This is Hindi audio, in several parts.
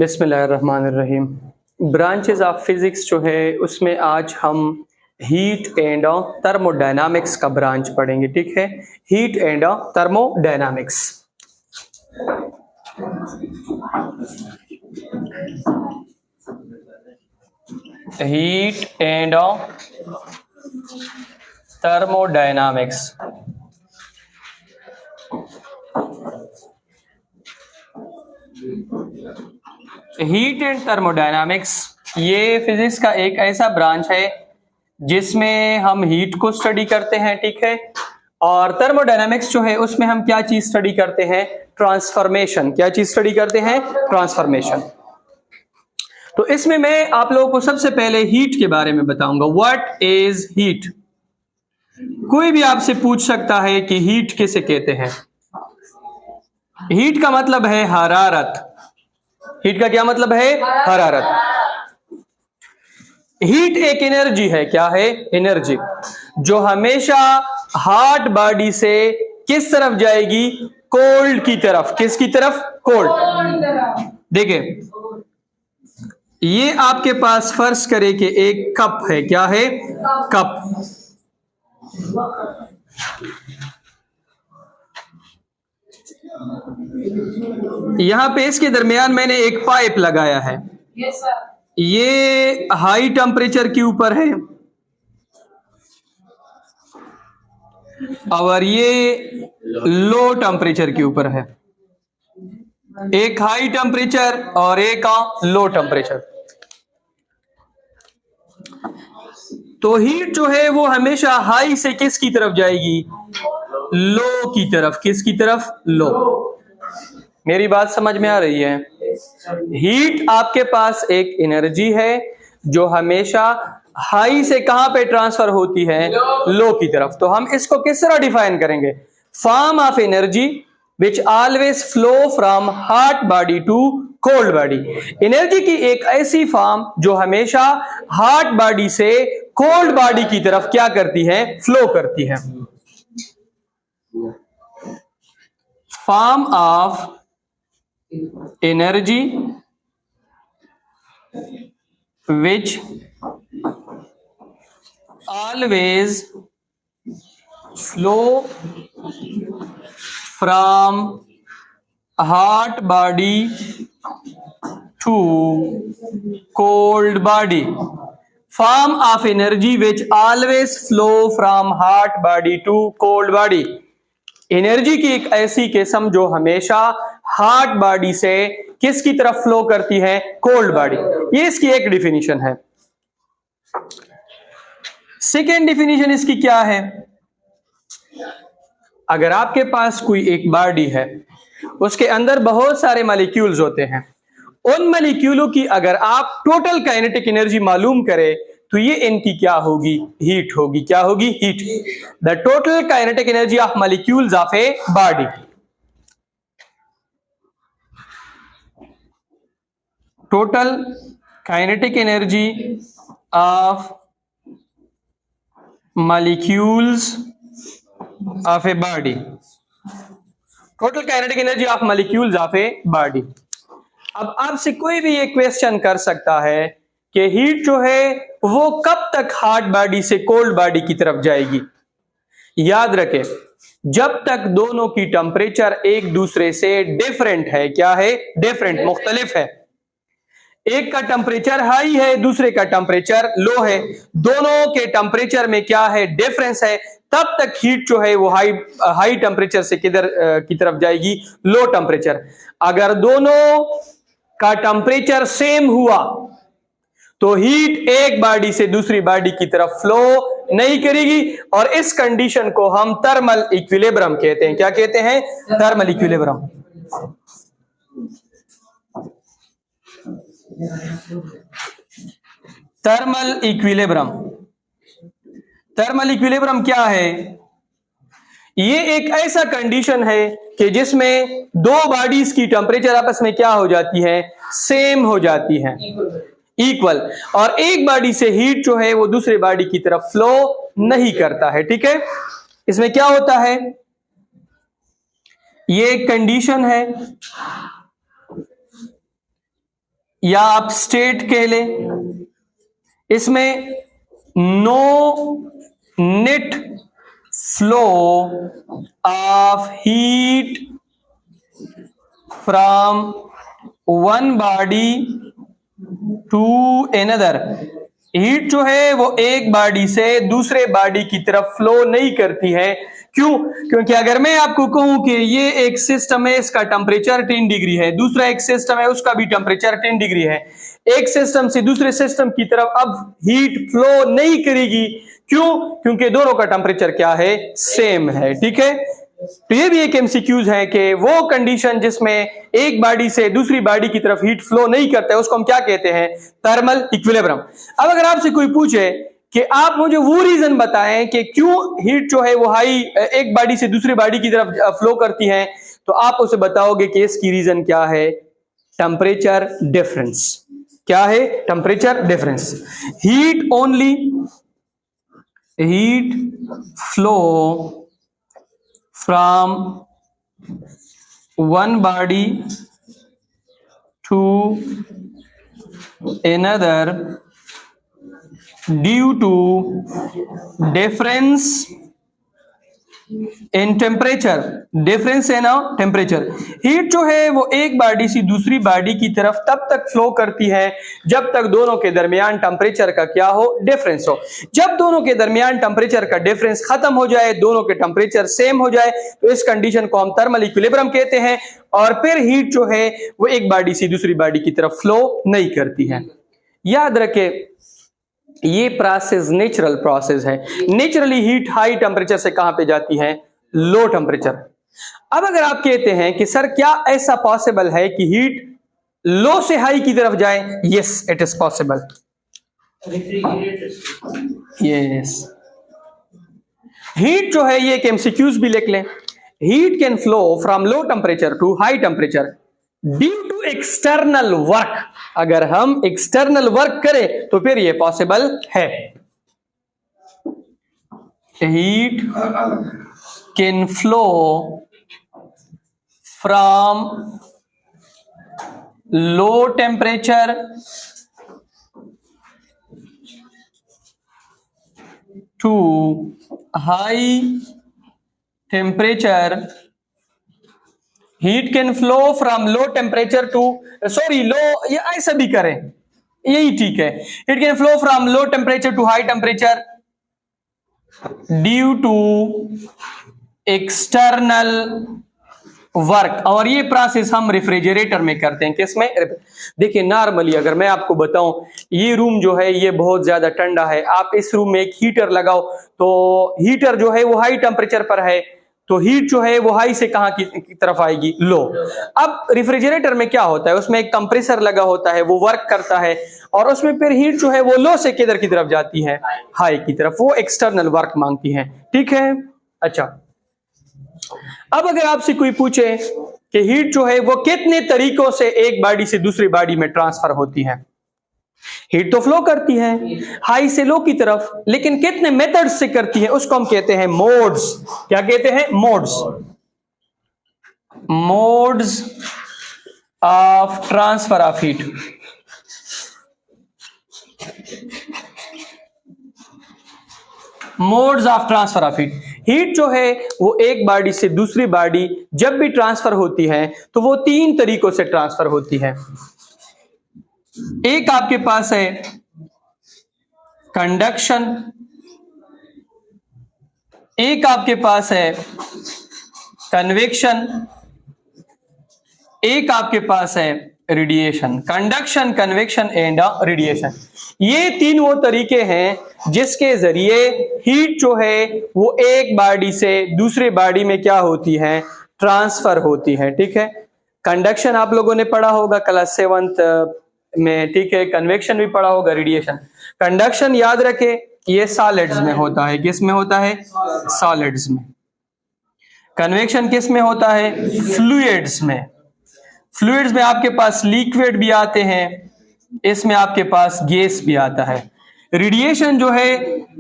बिस्मिल्लाहिर्रहमानिर्रहीम। ब्रांचेस ऑफ फिज़िक्स जो है उसमें आज हम हीट एंड थर्मोडायनामिक्स का ब्रांच पढ़ेंगे। ठीक है, heat and thermodynamics. Heat and thermodynamics. Heat and thermodynamics ये फिजिक्स का एक ऐसा ब्रांच है जिसमें हम हीट को स्टडी करते हैं। ठीक है, और थर्मोडायनामिक्स जो है उसमें हम क्या चीज स्टडी करते हैं? ट्रांसफॉर्मेशन। क्या चीज स्टडी करते हैं? ट्रांसफॉर्मेशन। तो इसमें मैं आप लोगों को सबसे पहले हीट के बारे में बताऊंगा। What is heat? कोई भी आपसे पूछ सकता है कि हीट किसे कहते हैं। हीट का मतलब है हरारत। हीट का क्या मतलब है? हरारत। हीट एक एनर्जी है। क्या है? एनर्जी, जो हमेशा हॉट बॉडी से किस तरफ जाएगी? कोल्ड की तरफ। किसकी तरफ? कोल्ड। देखिए, ये आपके पास फर्ज करे कि एक कप है। क्या है? कप। यहां पे इसके दरमियान मैंने एक पाइप लगाया है। ये हाई टेम्परेचर के ऊपर है और ये लो टेम्परेचर के ऊपर है। एक हाई टेम्परेचर और एक लो टेम्परेचर। तो हीट जो है वो हमेशा हाई से किसकी तरफ जाएगी? लो की तरफ। किसकी तरफ? लो। मेरी बात समझ में आ रही है? हीट आपके पास एक एनर्जी है जो हमेशा हाई से कहां पे ट्रांसफर होती है? लो की तरफ। तो हम इसको किस तरह डिफाइन करेंगे? Form of energy which always flow from hot body to cold body. Energy की एक ऐसी फॉर्म जो हमेशा हॉट बॉडी से कोल्ड बॉडी की तरफ क्या करती है? फ्लो करती है। Form of energy which always flow from hot body to cold body. Form of energy which always flow from hot body to cold body. Energy की एक ऐसी किस्म जो हमेशा हॉट बॉडी से किसकी तरफ फ्लो करती है? Cold body. ये इसकी एक डिफिनीशन है। सेकेंड डिफिनीशन इसकी क्या है? अगर आपके पास कोई एक बॉडी है, उसके अंदर बहुत सारे मॉलिक्यूल्स होते हैं, उन मॉलिक्यूलों की अगर आप टोटल काइनेटिक एनर्जी मालूम करें तो ये इनकी क्या होगी? हीट होगी। क्या होगी? Heat. The total kinetic energy of molecules of a body. Total kinetic energy of molecules of a body. Total kinetic energy of molecules of a body. अब आपसे कोई भी ये क्वेश्चन कर सकता है कि हीट जो है वो कब तक हॉट बॉडी से कोल्ड बॉडी की तरफ जाएगी? याद रखें, जब तक दोनों की टेम्परेचर एक दूसरे से डिफरेंट है। क्या है? डिफरेंट, मुख्तलिफ है। एक का टेम्परेचर हाई है, दूसरे का टेम्परेचर लो है, दोनों के टेम्परेचर में क्या है? डिफरेंस है। तब तक हीट जो है वो हाई टेम्परेचर से किधर की तरफ जाएगी? Low temperature. अगर दोनों का टेम्परेचर सेम हुआ तो हीट एक बॉडी से दूसरी बॉडी की तरफ फ्लो नहीं करेगी, और इस कंडीशन को हम थर्मल इक्विलिब्रियम कहते हैं। क्या कहते हैं? Thermal equilibrium. Thermal equilibrium. Thermal equilibrium क्या है? ये एक ऐसा कंडीशन है कि जिसमें दो बॉडीज की टेम्परेचर आपस में क्या हो जाती है? सेम हो जाती है, इक्वल, और एक बॉडी से हीट जो है वो दूसरे बॉडी की तरफ फ्लो नहीं करता है। ठीक है, इसमें क्या होता है? ये एक कंडीशन है या आप स्टेट कह ले, इसमें no net flow of heat from one body to another. Heat जो है वो एक बॉडी से दूसरे बॉडी की तरफ फ्लो नहीं करती है। क्यों? क्योंकि अगर मैं आपको कहूं कि ये एक सिस्टम है, इसका टेम्परेचर 10 डिग्री है, दूसरा एक सिस्टम है उसका भी टेम्परेचर 10 डिग्री है, एक सिस्टम से दूसरे सिस्टम की तरफ अब हीट फ्लो नहीं करेगी। क्यों? क्योंकि दोनों का टेम्परेचर क्या है? सेम है। ठीक है, तो ये भी एक एमसीक्यूज है कि वो कंडीशन जिसमें एक बॉडी से दूसरी बॉडी की तरफ हीट फ्लो नहीं करता है उसको हम क्या कहते हैं? Thermal equilibrium. अब अगर आपसे कोई पूछे कि आप मुझे वो रीजन बताएं कि क्यों हीट जो है वो हाई एक बॉडी से दूसरी बॉडी की तरफ फ्लो करती है, तो आप उसे बताओगे कि इसकी रीजन क्या है? Temperature difference. क्या है? Temperature difference. Heat only, heat flow from one body to another due to difference in temperature। Difference है ना टेम्परेचर। हीट जो है वो एक बॉडी से दूसरी बॉडी की तरफ तब तक फ्लो करती है जब तक दोनों के दरमियान टेम्परेचर का क्या हो? डिफरेंस हो। जब दोनों के दरमियान टेम्परेचर का डिफरेंस खत्म हो जाए, दोनों के टेम्परेचर सेम हो जाए, तो इस कंडीशन को हम थर्मल इक्विलिब्रियम कहते हैं। और फिर हीट जो है वो एक बॉडी से दूसरी बॉडी की तरफ फ्लो नहीं करती है। याद रखें, ये प्रोसेस नेचुरल प्रोसेस है। नेचुरली हीट हाई टेम्परेचर से कहां पे जाती है? Low temperature. अब अगर आप कहते हैं कि सर क्या ऐसा पॉसिबल है कि हीट लो से हाई की तरफ जाए? Yes, it is possible. Yes, heat जो है ये एक एमसीक्यूज भी लिख लें। Heat can flow from low temperature to high temperature due to external work. अगर हम एक्सटर्नल वर्क करें तो फिर यह पॉसिबल है। Heat can flow from low temperature to high temperature. Heat can flow from low temperature to, sorry लो, ये ऐसा भी करें, यही ठीक है। Heat can flow from low temperature to high temperature due to external work. और ये प्रोसेस हम रेफ्रिजरेटर में करते हैं। किसमें? देखिए, नॉर्मली अगर मैं आपको बताऊं, ये रूम जो है ये बहुत ज्यादा ठंडा है, आप इस रूम में एक हीटर लगाओ तो हीटर जो है वो हाई टेम्परेचर पर है, तो हीट जो है वो हाई से कहां की तरफ आएगी? लो। अब रेफ्रिजरेटर में क्या होता है? उसमें एक कंप्रेसर लगा होता है, वो वर्क करता है और उसमें फिर हीट जो है वो लो से किधर की तरफ जाती है? हाई की तरफ। वो एक्सटर्नल वर्क मांगती है। ठीक है, अच्छा। अब अगर आपसे कोई पूछे कि हीट जो है वो कितने तरीकों से एक बॉडी से दूसरी बॉडी में ट्रांसफर होती है? हीट तो फ्लो करती है हाई से लो की तरफ, लेकिन कितने मेथड से करती है? उसको हम कहते हैं मोड्स। क्या कहते हैं? Modes. Modes of transfer of heat. Modes of transfer of heat. Heat जो है वो एक बॉडी से दूसरी बॉडी जब भी ट्रांसफर होती है तो वो तीन तरीकों से ट्रांसफर होती है। एक आपके पास है कंडक्शन, एक आपके पास है कन्वेक्शन, एक आपके पास है radiation. Conduction, convection and radiation, ये तीन वो तरीके हैं जिसके जरिए हीट जो है वो एक बॉडी से दूसरे बॉडी में क्या होती है? ट्रांसफर होती है। ठीक है, कंडक्शन आप लोगों ने पढ़ा होगा क्लास 7th में। ठीक है, कन्वेक्शन भी पढ़ा होगा, रेडिएशन। कंडक्शन याद रखे ये सॉलिड्स में होता है। किस में होता है? सॉलिड्स में। कन्वेक्शन किस में होता है? फ्लूइड्स में। फ्लूइड्स में आपके पास लिक्विड भी आते हैं, इसमें आपके पास गैस भी आता है। रेडिएशन जो है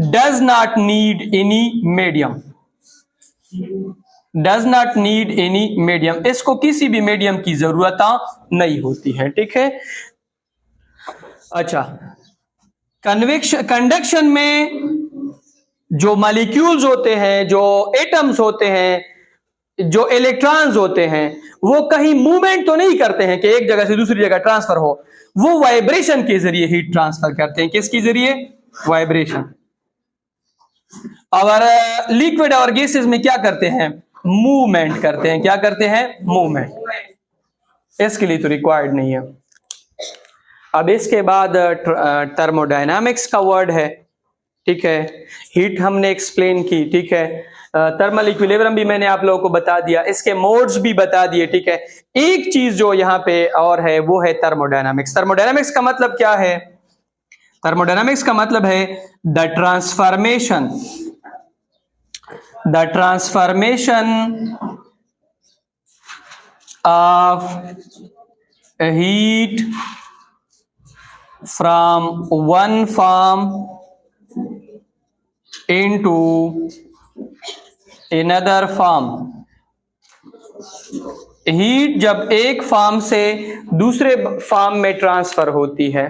does not need any medium, does not need any medium, इसको किसी भी मीडियम की जरूरत नहीं होती है। ठीक है, अच्छा, कंडक्शन में जो मॉलिक्यूल्स होते हैं, जो एटम्स होते हैं, जो इलेक्ट्रॉन्स होते हैं, वो कहीं मूवमेंट तो नहीं करते हैं कि एक जगह से दूसरी जगह ट्रांसफर हो, वो वाइब्रेशन के जरिए हीट ट्रांसफर करते हैं। किसके जरिए? वाइब्रेशन। और लिक्विड और गैसेस में क्या करते हैं? मूवमेंट करते हैं। क्या करते हैं? मूवमेंट। इसके लिए तो रिक्वायर्ड नहीं है। अब इसके बाद थर्मोडायनामिक्स का वर्ड है, ठीक है। हीट हमने एक्सप्लेन की, ठीक है। थर्मल इक्विलिब्रियम भी मैंने आप लोगों को बता दिया, इसके मोड्स भी बता दिए, ठीक है। एक चीज जो यहाँ पे और है वो है थर्मोडायनामिक्स। थर्मोडायनामिक्स का मतलब क्या है? थर्मोडायनामिक्स का मतलब है the transformation of heat from one form into another form। Heat जब एक फॉर्म से दूसरे फॉर्म में ट्रांसफर होती है,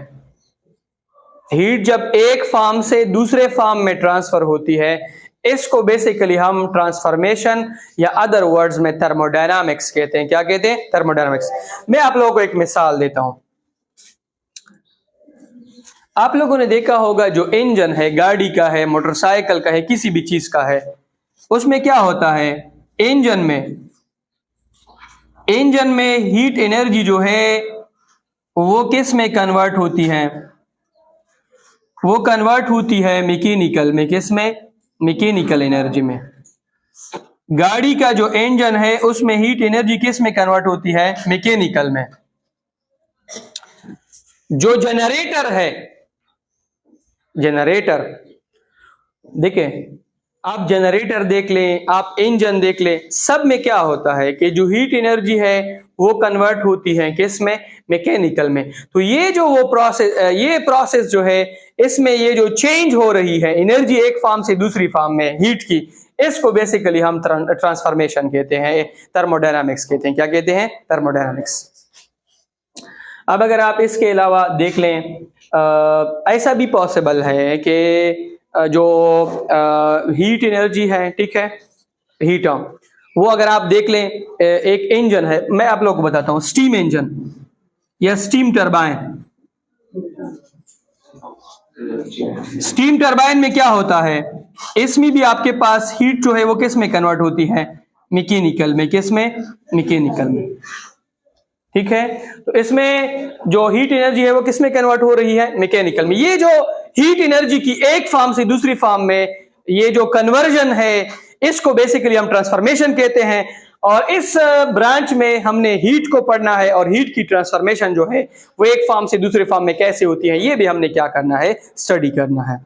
हीट जब एक फॉर्म से दूसरे फॉर्म में ट्रांसफर होती है, इसको बेसिकली हम ट्रांसफॉर्मेशन या अदर वर्ड्स में थर्मोडायनामिक्स कहते हैं। क्या कहते हैं? थर्मोडायनामिक्स। मैं आप लोगों को एक मिसाल देता हूं। आप लोगों ने देखा होगा जो इंजन है, गाड़ी का है, मोटरसाइकिल का है, किसी भी चीज का है, उसमें क्या होता है? इंजन में हीट एनर्जी जो है वो किस में कन्वर्ट होती है? वो कन्वर्ट होती है मैकेनिकल में। किस में? मैकेनिकल एनर्जी में। गाड़ी का जो इंजन है उसमें हीट एनर्जी किस में कन्वर्ट होती है? मैकेनिकल में। जो जनरेटर है, जनरेटर देखिए, आप जनरेटर देख लें, आप इंजन देख लें, सब में क्या होता है कि जो हीट एनर्जी है वो कन्वर्ट होती है किस में? मैकेनिकल में। तो ये जो वो प्रोसेस जो है, इसमें ये जो चेंज हो रही है एनर्जी एक फॉर्म से दूसरी फॉर्म में हीट की, इसको बेसिकली हम ट्रांसफॉर्मेशन कहते हैं, थर्मोडायनामिक्स कहते हैं। क्या कहते हैं? थर्मोडायनामिक्स। अब अगर आप इसके अलावा देख लें, ऐसा भी पॉसिबल है कि जो हीट एनर्जी है, ठीक है, हीट, वो अगर आप देख लें, एक इंजन है, मैं आप लोगों को बताता हूं, स्टीम इंजन या स्टीम टरबाइन। स्टीम टरबाइन में क्या होता है? इसमें भी आपके पास हीट जो है वो किस में कन्वर्ट होती है? मैकेनिकल में। किस में? मैकेनिकल में, ठीक है। तो इसमें जो हीट एनर्जी है वो किस में कन्वर्ट हो रही है? मैकेनिकल में। ये जो हीट एनर्जी की एक फॉर्म से दूसरी फॉर्म में ये जो कन्वर्जन है, इसको बेसिकली हम ट्रांसफॉर्मेशन कहते हैं। और इस ब्रांच में हमने हीट को पढ़ना है, और हीट की ट्रांसफॉर्मेशन जो है वो एक फॉर्म से दूसरे फॉर्म में कैसे होती है, ये भी हमने क्या करना है? स्टडी करना है।